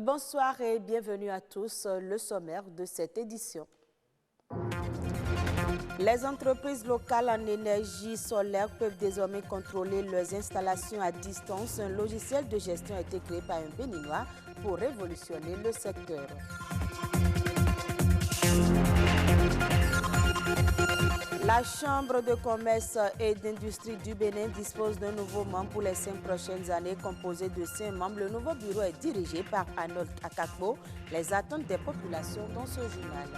Bonsoir et bienvenue à tous. Le sommaire de cette édition. Les entreprises locales en énergie solaire peuvent désormais contrôler leurs installations à distance. Un logiciel de gestion a été créé par un Béninois pour révolutionner le secteur. La Chambre de commerce et d'industrie du Bénin dispose d'un nouveau membre pour les 5 prochaines années, composé de 5 membres. Le nouveau bureau est dirigé par Arnold Akakbo. Les attentes des populations dans ce journal.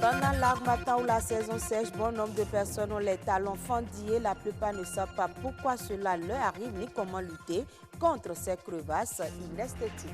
Pendant l'harmattan ou la saison sèche, bon nombre de personnes ont les talons fendillés. La plupart ne savent pas pourquoi cela leur arrive ni comment lutter contre ces crevasses inesthétiques.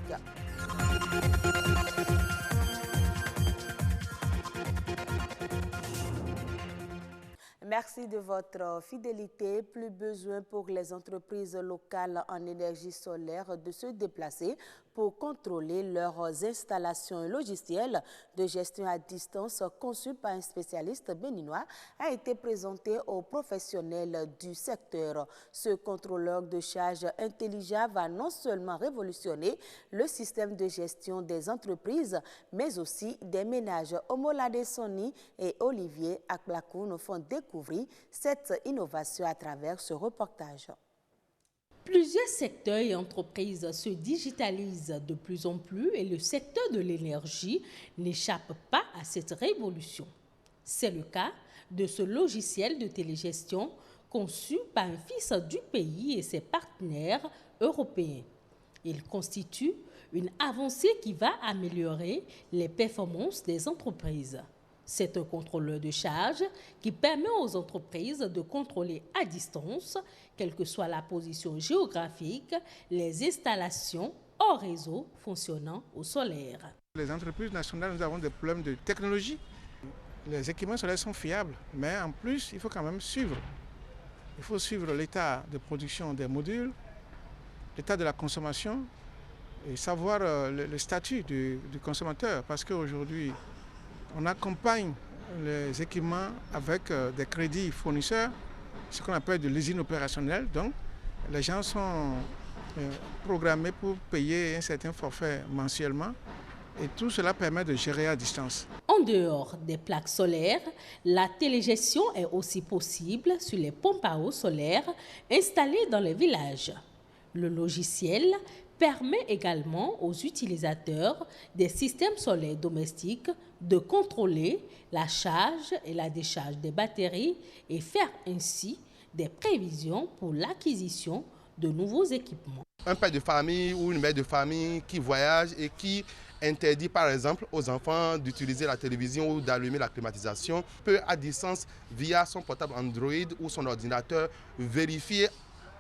Merci de votre fidélité. Plus besoin pour les entreprises locales en énergie solaire de se déplacer pour contrôler leurs installations. Un logiciel de gestion à distance conçu par un spécialiste béninois a été présenté aux professionnels du secteur. Ce contrôleur de charge intelligent va non seulement révolutionner le système de gestion des entreprises, mais aussi des ménages. Omolade Soni et Olivier Akplakou nous font découvrir cette innovation à travers ce reportage. Plusieurs secteurs et entreprises se digitalisent de plus en plus et le secteur de l'énergie n'échappe pas à cette révolution. C'est le cas de ce logiciel de télégestion conçu par un fils du pays et ses partenaires européens. Il constitue une avancée qui va améliorer les performances des entreprises. C'est un contrôleur de charge qui permet aux entreprises de contrôler à distance, quelle que soit la position géographique, les installations hors réseau fonctionnant au solaire. Les entreprises nationales, nous avons des problèmes de technologie. Les équipements solaires sont fiables, mais en plus, il faut quand même suivre. Il faut suivre l'état de production des modules, l'état de la consommation et savoir le statut du consommateur, parce qu'aujourd'hui, on accompagne les équipements avec des crédits fournisseurs, ce qu'on appelle de l'usine opérationnelle. Donc, les gens sont programmés pour payer un certain forfait mensuellement et tout cela permet de gérer à distance. En dehors des plaques solaires, la télégestion est aussi possible sur les pompes à eau solaires installées dans les villages. Le logiciel permet également aux utilisateurs des systèmes solaires domestiques de contrôler la charge et la décharge des batteries et faire ainsi des prévisions pour l'acquisition de nouveaux équipements. Un père de famille ou une mère de famille qui voyage et qui interdit par exemple aux enfants d'utiliser la télévision ou d'allumer la climatisation peut à distance via son portable Android ou son ordinateur vérifier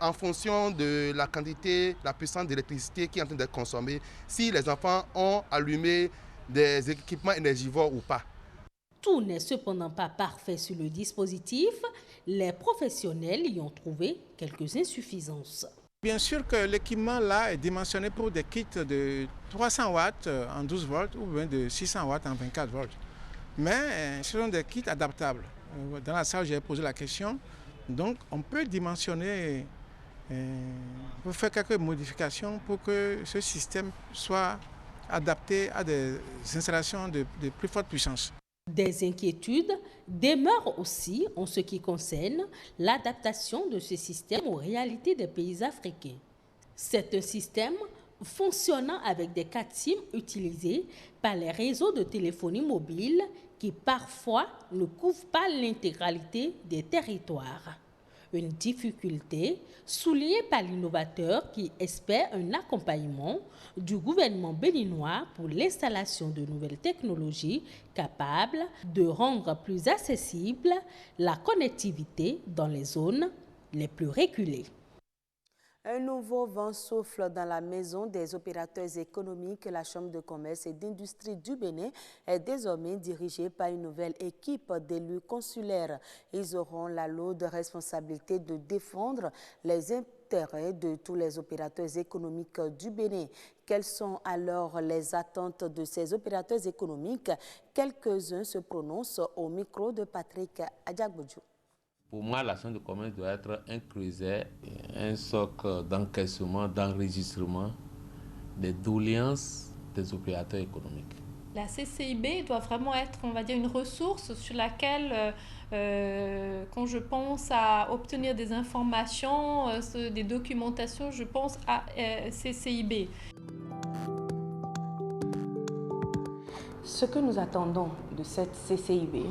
en fonction de la quantité, la puissance d'électricité qui est en train d'être consommée, si les enfants ont allumé des équipements énergivores ou pas. Tout n'est cependant pas parfait sur le dispositif. Les professionnels y ont trouvé quelques insuffisances. Bien sûr que l'équipement là est dimensionné pour des kits de 300 watts en 12 volts ou bien de 600 watts en 24 volts. Mais ce sont des kits adaptables. Dans la salle, j'ai posé la question. Donc on peut dimensionner, on peut faire quelques modifications pour que ce système soit adapté à des installations de plus forte puissance. Des inquiétudes demeurent aussi en ce qui concerne l'adaptation de ce système aux réalités des pays africains. C'est un système fonctionnant avec des cartes SIM utilisées par les réseaux de téléphonie mobile qui parfois ne couvrent pas l'intégralité des territoires. Une difficulté soulignée par l'innovateur qui espère un accompagnement du gouvernement béninois pour l'installation de nouvelles technologies capables de rendre plus accessible la connectivité dans les zones les plus reculées. Un nouveau vent souffle dans la maison des opérateurs économiques. La Chambre de commerce et d'industrie du Bénin est désormais dirigée par une nouvelle équipe d'élus consulaires. Ils auront la lourde responsabilité de défendre les intérêts de tous les opérateurs économiques du Bénin. Quelles sont alors les attentes de ces opérateurs économiques? Quelques-uns se prononcent au micro de Patrick Adjagbodjou. Pour moi, la chambre de commerce doit être un creuset, un socle d'encaissement, d'enregistrement des doléances des opérateurs économiques. La CCIB doit vraiment être, on va dire, une ressource sur laquelle, quand je pense à obtenir des informations, des documentations, je pense à CCIB. Ce que nous attendons de cette CCIB,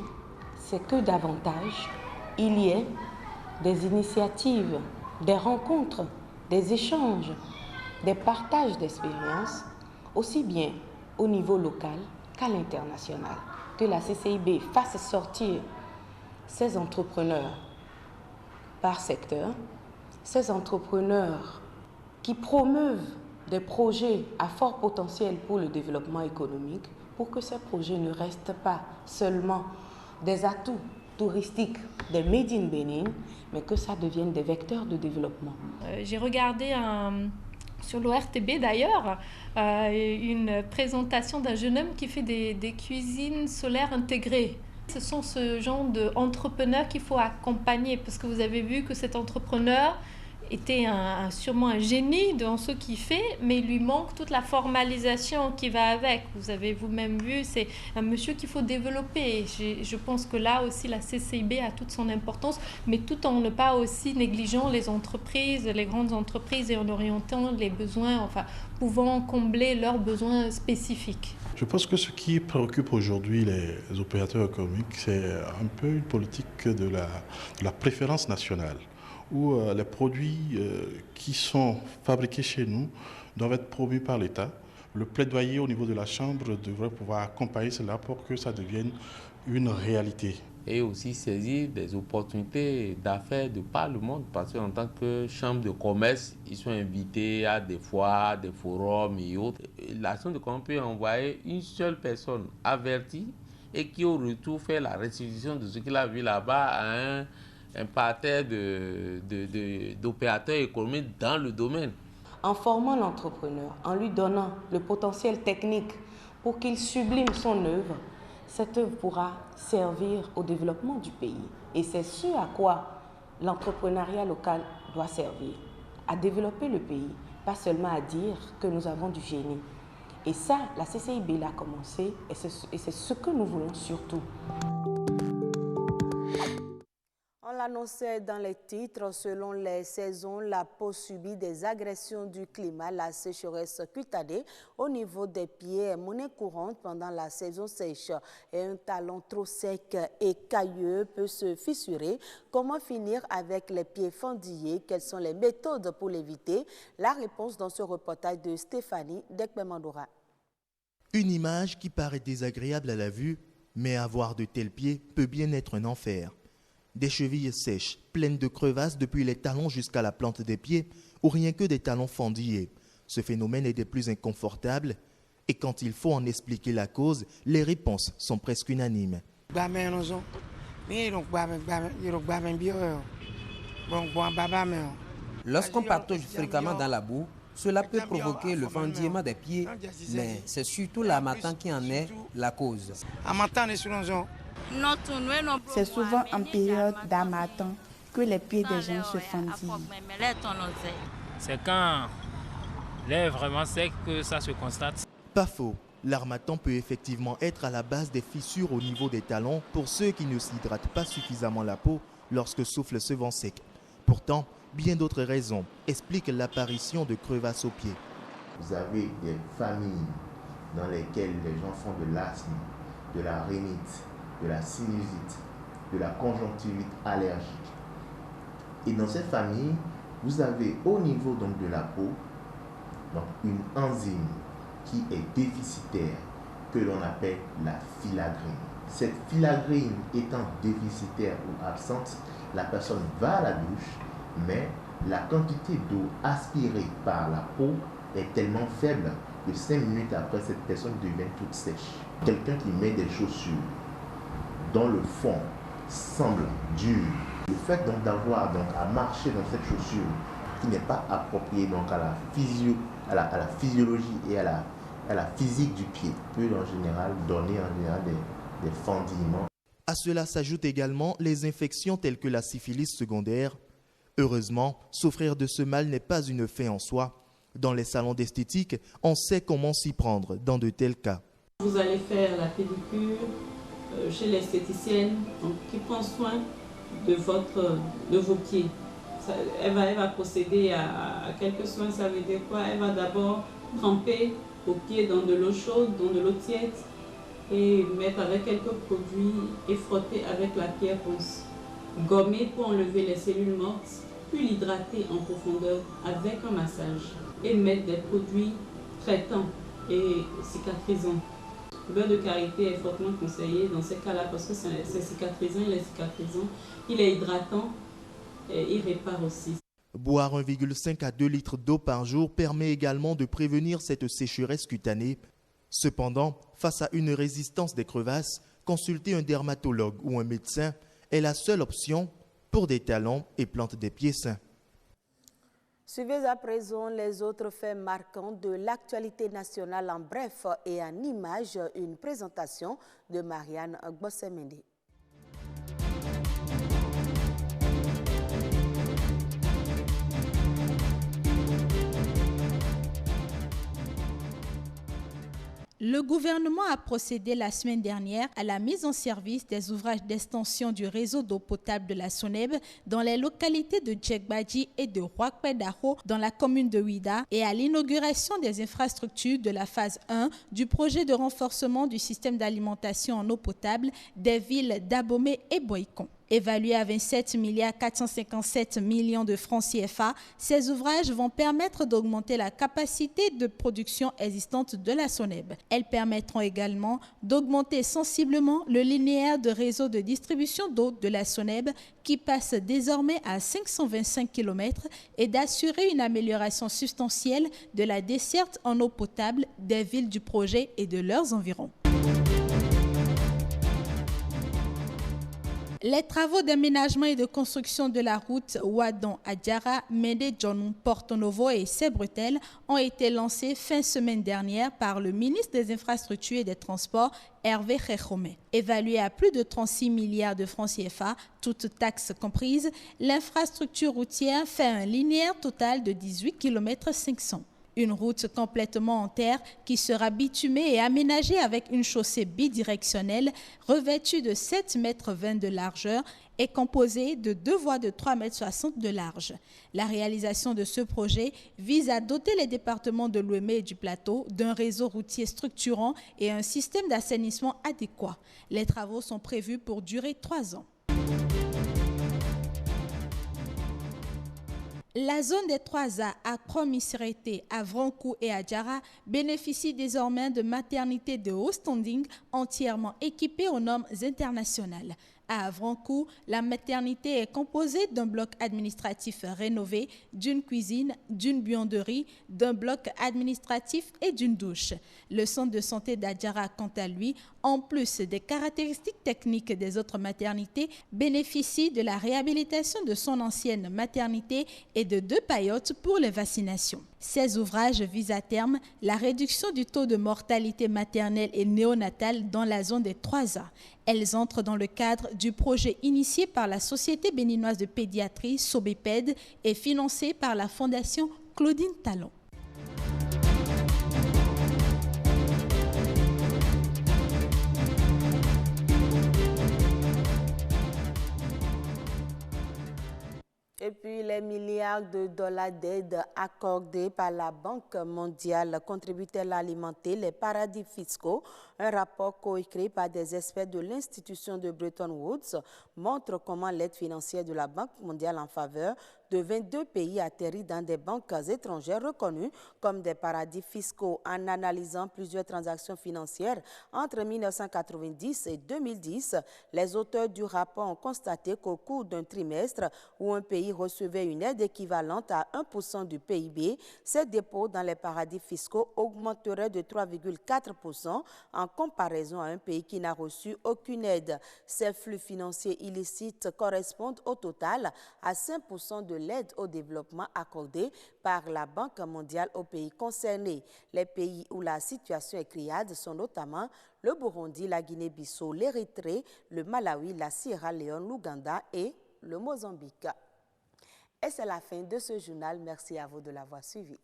c'est que davantage il y ait des initiatives, des rencontres, des échanges, des partages d'expériences, aussi bien au niveau local qu'à l'international. Que la CCIB fasse sortir ces entrepreneurs par secteur, ces entrepreneurs qui promeuvent des projets à fort potentiel pour le développement économique, pour que ces projets ne restent pas seulement des atouts touristiques des Made in Bénin, mais que ça devienne des vecteurs de développement. J'ai regardé sur l'ORTB d'ailleurs une présentation d'un jeune homme qui fait des cuisines solaires intégrées. Ce sont ce genre d'entrepreneurs qu'il faut accompagner, parce que vous avez vu que cet entrepreneur était sûrement un génie dans ce qu'il fait, mais il lui manque toute la formalisation qui va avec. Vous avez vous-même vu, c'est un monsieur qu'il faut développer. Je pense que là aussi, la CCIB a toute son importance, mais tout en ne pas aussi négligeant les entreprises, les grandes entreprises, et en orientant les besoins, enfin, pouvant combler leurs besoins spécifiques. Je pense que ce qui préoccupe aujourd'hui les opérateurs économiques, c'est un peu une politique de la préférence nationale, où les produits qui sont fabriqués chez nous doivent être promus par l'État. Le plaidoyer au niveau de la Chambre devrait pouvoir accompagner cela pour que ça devienne une réalité. Et aussi saisir des opportunités d'affaires de par le monde, parce qu'en tant que chambre de commerce, ils sont invités à des foires, des forums et autres. La chambre de commerce peut envoyer une seule personne avertie et qui au retour fait la restitution de ce qu'il a vu là-bas à un parterre d'opérateurs économiques dans le domaine. En formant l'entrepreneur, en lui donnant le potentiel technique pour qu'il sublime son œuvre, cette œuvre pourra servir au développement du pays. Et c'est ce à quoi l'entrepreneuriat local doit servir, à développer le pays, pas seulement à dire que nous avons du génie. Et ça, la CCIB l'a commencé, et c'est ce que nous voulons surtout. On l'annonçait dans les titres, selon les saisons, la peau subit des agressions du climat. La sécheresse cutanée au niveau des pieds est monnaie courante pendant la saison sèche. Et un talon trop sec et cailleux peut se fissurer. Comment finir avec les pieds fendillés? Quelles sont les méthodes pour l'éviter? La réponse dans ce reportage de Stéphanie Dekbemandora. Une image qui paraît désagréable à la vue, mais avoir de tels pieds peut bien être un enfer. Des chevilles sèches, pleines de crevasses depuis les talons jusqu'à la plante des pieds, ou rien que des talons fendillés. Ce phénomène est des plus inconfortables, et quand il faut en expliquer la cause, les réponses sont presque unanimes. Lorsqu'on patauge fréquemment dans la boue, cela peut provoquer le fendillement des pieds, mais c'est surtout l'harmattan qui en est la cause. C'est souvent en période d'harmattan que les pieds des gens se fendillent. C'est quand l'air est vraiment sec que ça se constate. Pas faux, l'harmattan peut effectivement être à la base des fissures au niveau des talons pour ceux qui ne s'hydratent pas suffisamment la peau lorsque souffle ce vent sec. Pourtant, bien d'autres raisons expliquent l'apparition de crevasses aux pieds. Vous avez des familles dans lesquelles les gens font de l'asthme, de la rhinite, de la sinusite, de la conjonctivite allergique. Et dans cette famille, vous avez au niveau donc de la peau donc une enzyme qui est déficitaire que l'on appelle la filagrine. Cette filagrine étant déficitaire ou absente, la personne va à la douche, mais la quantité d'eau aspirée par la peau est tellement faible que 5 minutes après, cette personne devient toute sèche. Quelqu'un qui met des chaussures dont le fond semble dur, le fait donc d'avoir à marcher dans cette chaussure qui n'est pas appropriée donc à la physiologie et à la physique du pied peut en général donner des fendillements. À cela s'ajoutent également les infections telles que la syphilis secondaire. Heureusement, souffrir de ce mal n'est pas une fin en soi. Dans les salons d'esthétique, on sait comment s'y prendre dans de tels cas. Vous allez faire la pédicure chez l'esthéticienne qui prend soin de vos pieds. Elle va procéder à quelques soins, ça veut dire quoi? Elle va d'abord tremper vos pieds dans de l'eau chaude, dans de l'eau tiède et mettre avec quelques produits et frotter avec la pierre ponce. Gommer pour enlever les cellules mortes, puis l'hydrater en profondeur avec un massage et mettre des produits traitants et cicatrisants. Le beurre de karité est fortement conseillé dans ces cas-là parce que c'est cicatrisant, il est hydratant et il répare aussi. Boire 1,5 à 2 litres d'eau par jour permet également de prévenir cette sécheresse cutanée. Cependant, face à une résistance des crevasses, consulter un dermatologue ou un médecin est la seule option pour des talons et plantes des pieds sains. Suivez à présent les autres faits marquants de l'actualité nationale en bref et en images, une présentation de Marianne Gbossemende. Le gouvernement a procédé la semaine dernière à la mise en service des ouvrages d'extension du réseau d'eau potable de la SONEB dans les localités de Djegbadji et de Roakpedaro dans la commune de Ouida et à l'inauguration des infrastructures de la phase 1 du projet de renforcement du système d'alimentation en eau potable des villes d'Abomey et Boycon. Évalués à 27 457 millions de francs CFA, ces ouvrages vont permettre d'augmenter la capacité de production existante de la SONEB. Elles permettront également d'augmenter sensiblement le linéaire de réseau de distribution d'eau de la SONEB qui passe désormais à 525 km et d'assurer une amélioration substantielle de la desserte en eau potable des villes du projet et de leurs environs. Les travaux d'aménagement et de construction de la route Ouadon-Adjara, Médé-Djonou-Porto-Novo et Sebretel ont été lancés fin semaine dernière par le ministre des Infrastructures et des Transports, Hervé Khechome. Évalué à plus de 36 milliards de francs CFA, toutes taxes comprises, l'infrastructure routière fait un linéaire total de 18 km 500. Une route complètement en terre qui sera bitumée et aménagée avec une chaussée bidirectionnelle revêtue de 7,20 m de largeur et composée de 2 voies de 3,60 m de large. La réalisation de ce projet vise à doter les départements de l'Ouémé et du Plateau d'un réseau routier structurant et un système d'assainissement adéquat. Les travaux sont prévus pour durer 3 ans. La zone des 3A à Kromisirete, à Vrankou et à Djara bénéficie désormais de maternités de haut standing entièrement équipées aux normes internationales. À Vrankou, la maternité est composée d'un bloc administratif rénové, d'une cuisine, d'une buanderie, d'un bloc administratif et d'une douche. Le centre de santé d'Adjara, quant à lui, en plus des caractéristiques techniques des autres maternités, bénéficie de la réhabilitation de son ancienne maternité et de 2 paillotes pour les vaccinations. Ces ouvrages visent à terme la réduction du taux de mortalité maternelle et néonatale dans la zone des 3A. Elles entrent dans le cadre du projet initié par la Société béninoise de pédiatrie, Sobéped, et financé par la Fondation Claudine Talon. Et puis, les milliards de dollars d'aide accordés par la Banque mondiale contribuent-elles à alimenter les paradis fiscaux? Un rapport coécrit par des experts de l'institution de Bretton Woods montre comment l'aide financière de la Banque mondiale en faveur de 22 pays atterrit dans des banques étrangères reconnues comme des paradis fiscaux. En analysant plusieurs transactions financières entre 1990 et 2010, les auteurs du rapport ont constaté qu'au cours d'un trimestre où un pays recevait une aide équivalente à 1% du PIB, ses dépôts dans les paradis fiscaux augmenteraient de 3,4% en comparaison à un pays qui n'a reçu aucune aide. Ces flux financiers illicites correspondent au total à 5% de l'aide au développement accordée par la Banque mondiale aux pays concernés. Les pays où la situation est criade sont notamment le Burundi, la Guinée-Bissau, l'Érythrée, le Malawi, la Sierra Leone, l'Ouganda et le Mozambique. Et c'est la fin de ce journal. Merci à vous de l'avoir suivi.